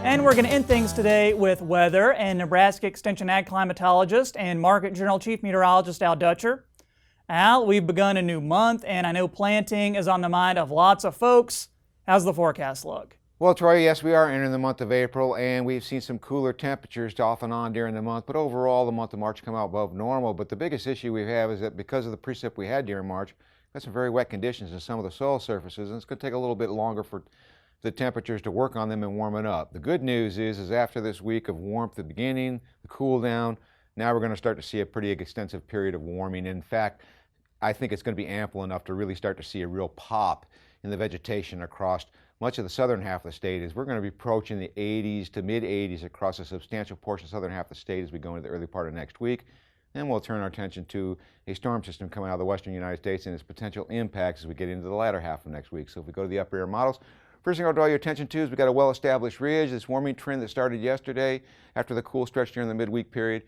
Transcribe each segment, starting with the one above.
And we're going to end things today with weather and Nebraska Extension Ag Climatologist and Market Journal Chief Meteorologist Al Dutcher. Al, we've begun a new month, and I know planting is on the mind of lots of folks. How's the forecast look? Well, Troy, yes, we are entering the month of April, and we've seen some cooler temperatures off and on during the month, but overall the month of March come out above normal. But the biggest issue we have is that because of the precip we had during March, we've got some very wet conditions in some of the soil surfaces, and it's going to take a little bit longer for the temperatures to work on them and warm it up. The good news is after this week of warmth at the beginning, the cool down, now we're going to start to see a pretty extensive period of warming. In fact, I think it's going to be ample enough to really start to see a real pop in the vegetation across much of the southern half of the state. As we're going to be approaching the 80s to mid 80s across a substantial portion of the southern half of the state as we go into the early part of next week. Then we'll turn our attention to a storm system coming out of the western United States and its potential impacts as we get into the latter half of next week. So if we go to the upper air models, first thing I'll draw your attention to is we've got a well-established ridge, this warming trend that started yesterday after the cool stretch during the midweek period.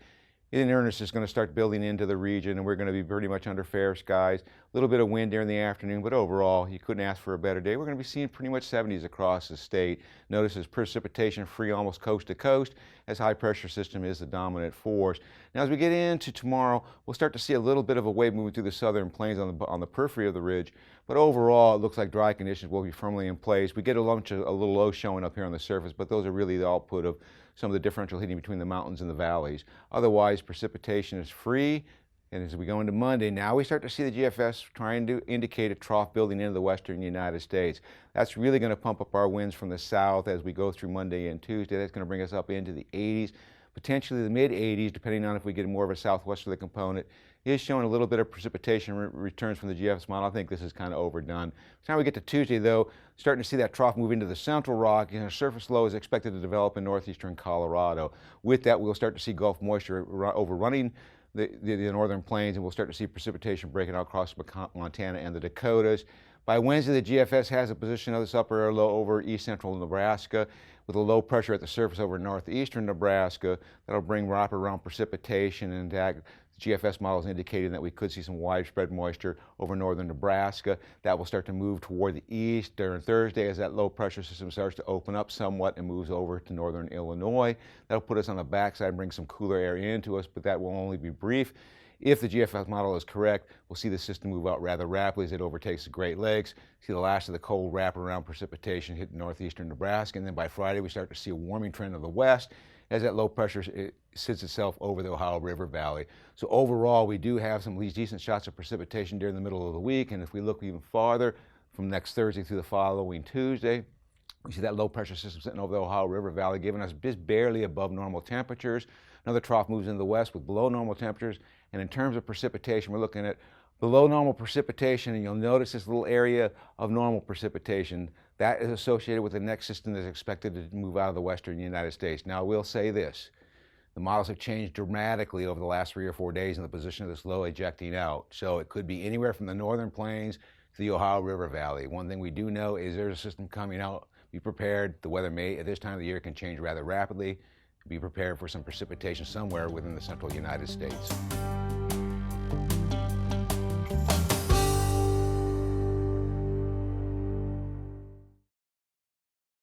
In earnest is going to start building into the region, and we're going to be pretty much under fair skies. A little bit of wind during the afternoon, but overall, you couldn't ask for a better day. We're going to be seeing pretty much 70s across the state. Notice it's precipitation free almost coast to coast, as high pressure system is the dominant force. Now, as we get into tomorrow, we'll start to see a little bit of a wave moving through the southern plains on the periphery of the ridge, but overall, it looks like dry conditions will be firmly in place. We get a little low showing up here on the surface, but those are really the output of some of the differential heating between the mountains and the valleys. Otherwise, precipitation is free, and as we go into Monday, now we start to see the GFS trying to indicate a trough building into the western United States. That's really going to pump up our winds from the south as we go through Monday and Tuesday. That's going to bring us up into the 80s, potentially the mid 80s, depending on if we get more of a southwesterly component. Is showing a little bit of precipitation returns from the GFS model. I think this is kind of overdone. By the time we get to Tuesday, though, starting to see that trough move into the central Rockies, and a surface low is expected to develop in northeastern Colorado. With that, we'll start to see Gulf moisture overrunning the northern plains, and we'll start to see precipitation breaking out across Montana and the Dakotas. By Wednesday, the GFS has a position of this upper air low over east central Nebraska, with a low pressure at the surface over northeastern Nebraska. That'll bring wraparound precipitation, and the GFS model is indicating that we could see some widespread moisture over northern Nebraska. That will start to move toward the east during Thursday as that low pressure system starts to open up somewhat and moves over to northern Illinois. That'll put us on the backside and bring some cooler air into us, but that will only be brief. If the GFS model is correct, we'll see the system move out rather rapidly as it overtakes the Great Lakes. See the last of the cold wraparound precipitation hit northeastern Nebraska, and then by Friday we start to see a warming trend of the west as that low pressure sits itself over the Ohio River Valley. So overall, we do have some of these decent shots of precipitation during the middle of the week, and if we look even farther from next Thursday through the following Tuesday, we see that low pressure system sitting over the Ohio River Valley, giving us just barely above normal temperatures. Another trough moves into the west with below normal temperatures, and in terms of precipitation, we're looking at below normal precipitation, and you'll notice this little area of normal precipitation. That is associated with the next system that's expected to move out of the western United States. Now, I will say this. The models have changed dramatically over the last 3 or 4 days in the position of this low ejecting out. So it could be anywhere from the northern plains to the Ohio River Valley. One thing we do know is there's a system coming out. Be prepared. The weather may, at this time of the year, can change rather rapidly. Be prepared for some precipitation somewhere within the central United States.